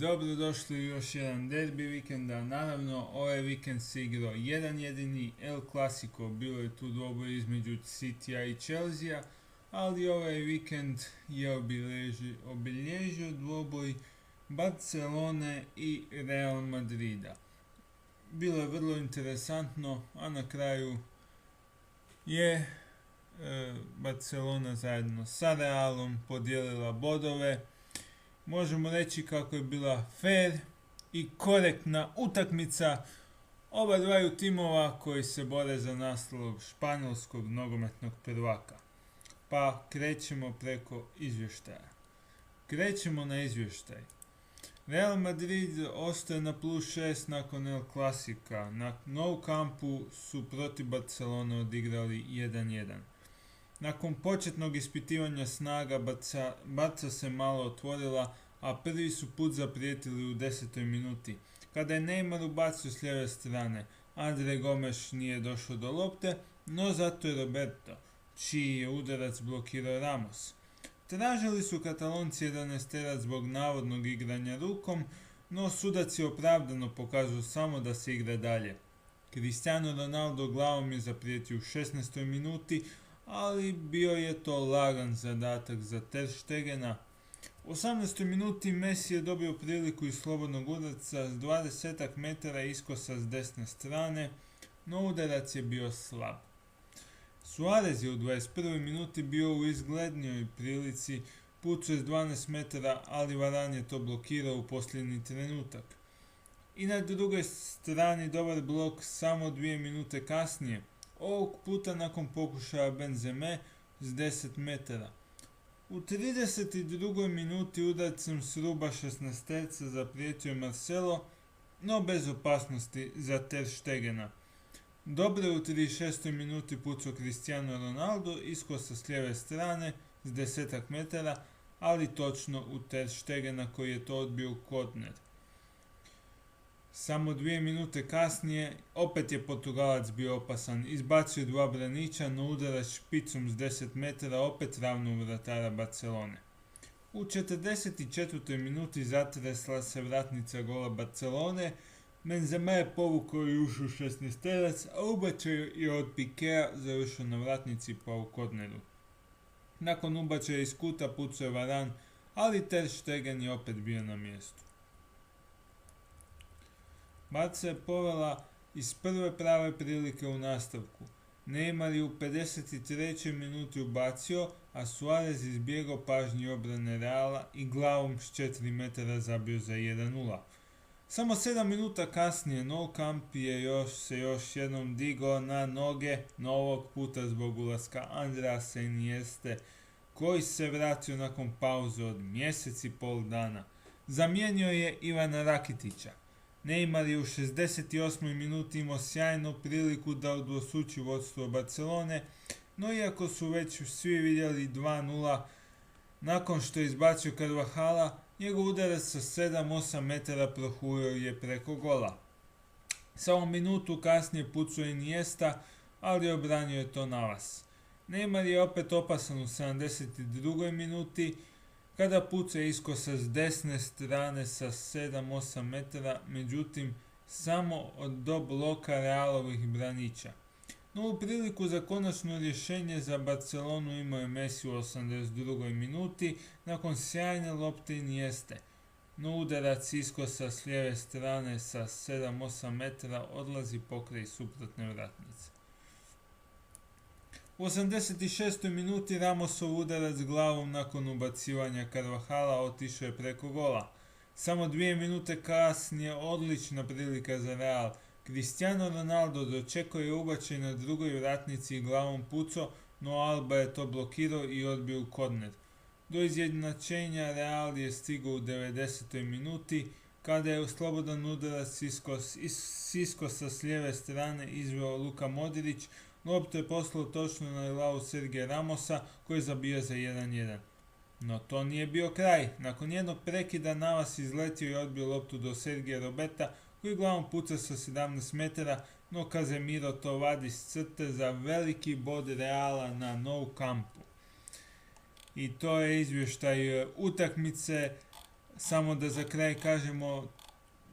Dobrodošli u još jedan derbi vikenda. Naravno, ovaj vikend se igrao jedan jedini El Clasico, bilo je tu dvoboj između Citya i Chelsea, ali ovaj vikend je obilježio dvoboj Barcelone i Real Madrida. Bilo je vrlo interesantno, a na kraju je Barcelona zajedno sa Realom podijelila bodove. Možemo reći kako je bila fair i korektna utakmica oba dvaju timova koji se bore za naslov španjolskog nogometnog prvaka. Pa krećemo preko izvještaja. Krećemo na izvještaj. Real Madrid ostaje na +6 nakon El Clasika. Na Nou Campu su protiv Barcelone odigrali 1-1. Nakon početnog ispitivanja snaga Barca se malo otvorila, a prvi su put zaprijetili u 10. minuti. Kada je Neymar ubacio s lijeve strane, Andre Gomes nije došao do lopte, no zato je Roberto, čiji je udarac blokirao Ramos. Tražili su Katalonci 11 zbog navodnog igranja rukom, no sudac je opravdano pokazao samo da se igra dalje. Cristiano Ronaldo glavom je zaprijetio u 16. minuti, ali bio je to lagan zadatak za Ter Stegena. U 18. minuti Messi je dobio priliku iz slobodnog udarca s 20 metara iskosa s desne strane, no udarac je bio slab. Suarez je u 21. minuti bio u izglednijoj prilici, pucao je s 12 metara, ali Varane je to blokirao u posljednji trenutak. I na drugoj strani dobar blok samo 2 minute kasnije, ovog puta nakon pokušaja Benzeme s 10 metara. U 32. minuti udarcem s ruba 16 zaprijetio je Marcelo, no bez opasnosti za Ter Stegena. Dobro je u 36. minuti pucao Cristiano Ronaldo iskosa s lijeve strane s 10 metara, ali točno u Ter Stegena koji je to odbio u korner. Samo 2 minute kasnije opet je Portugalac bio opasan, izbacio 2 braniča, no udarac špicom s 10 metara opet ravno u vratara Barcelone. U 44. minuti zatresla se vratnica gola Barcelone, Benzema je povukao i ušao 16, a ubačaj je od Pikea završio na vratnici pa u korneru. Nakon ubačaja iz kuta pucao je Varane, ali Ter Stegen je opet bio na mjestu. Barca je povela iz prve prave prilike u nastavku. Neymar je u 53. minuti ubacio, a Suarez izbjegao pažnji obrane Reala i glavom s 4 metara zabio za 1-0. Samo 7 minuta kasnije Nou Camp je se još jednom digao na noge, no ovog puta zbog ulaska Andreasa Inieste, koji se vratio nakon pauze od mjesec i pol dana. Zamijenio je Ivana Rakitića. Neymar je u 68. minuti imao sjajnu priliku da udvostruči vodstvo Barcelone, no iako su već svi vidjeli 2-0, nakon što je izbacio Carvahala, njegov udarac sa 7-8 metara prohurio je preko gola. Samo minutu kasnije pucao Iniesta, ali obranio je to navas. Neymar je opet opasan u 72. minuti, kada puca iskosa s desne strane sa 7-8 metara, međutim samo do bloka Realovih braniča. No u priliku za konačno rješenje za Barcelonu imao je Messi u 82. minuti nakon sjajne lopte Inieste. No udarac iskosa s lijeve strane sa 7-8 metara odlazi pokraj suprotne vratnice. U 86. minuti Ramosov udarac glavom nakon ubacivanja Carvahala otišao je preko gola. Samo 2 minute kasnije odlična prilika za Real. Cristiano Ronaldo dočekao je ubačaj na drugoj vratnici i glavom pucao, no Alba je to blokirao i odbio u korner. Do izjednačenja Real je stigao u 90. minuti, kada je u slobodan udarac iskosa s lijeve strane izveo Luka Modrić. Loptu je poslao točno na glavu Sergija Ramosa koji je zabio za 1-1. No to nije bio kraj. Nakon jednog prekida Navas izletio i odbio loptu do Sergija Roberta koji glavom puca sa 17 metara, no Casemiro to vadi s crte za veliki bod Reala na Nou Campu. I to je izvještaj utakmice. Samo da za kraj kažemo,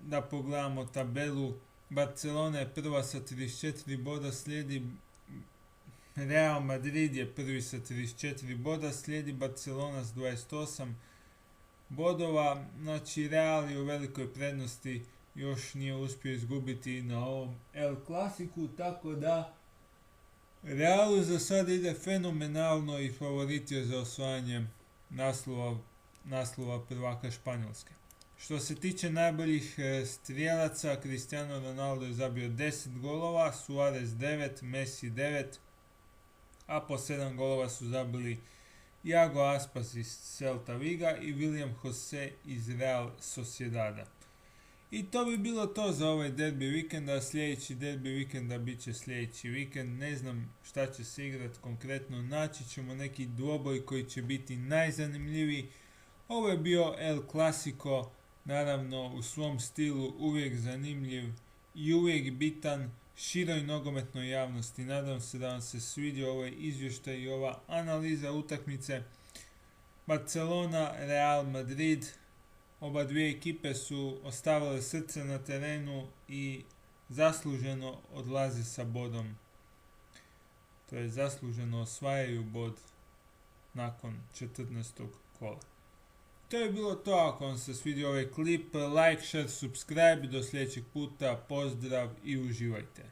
da pogledamo tabelu. Barcelona je prva sa 34 boda, slijedi Real Madrid je prvi sa 34 boda, slijedi Barcelona s 28 bodova. Znači Real je u velikoj prednosti, još nije uspio izgubiti na ovom El Clasicu, tako da Realu za sad ide fenomenalno i favorit je za osvajanje naslova prvaka Španjolske. Što se tiče najboljih strijelaca, Cristiano Ronaldo je zabio 10 golova, Suarez 9, Messi 9, a po 7 golova su zabili Iago Aspas iz Celta Viga i William Jose iz Real Sociedada. I to bi bilo to za ovaj derbi vikenda. Sljedeći derbi vikenda bit će sljedeći vikend. Ne znam šta će se igrati konkretno. Naći ćemo neki dvoboj koji će biti najzanimljiviji. Ovo je bio El Clasico. Naravno u svom stilu uvijek zanimljiv i uvijek bitan široj nogometnoj javnosti. Nadam se da vam se svidio ovaj izvještaj i ova analiza utakmice Barcelona, Real Madrid. Oba dvije ekipe su ostavile srce na terenu i zasluženo odlaze sa bodom. To je zasluženo osvajaju bod nakon 14. kola. To je bilo to. Ako vam se svidio ovaj klip, like, share, subscribe. Do sljedećeg puta, pozdrav i uživajte.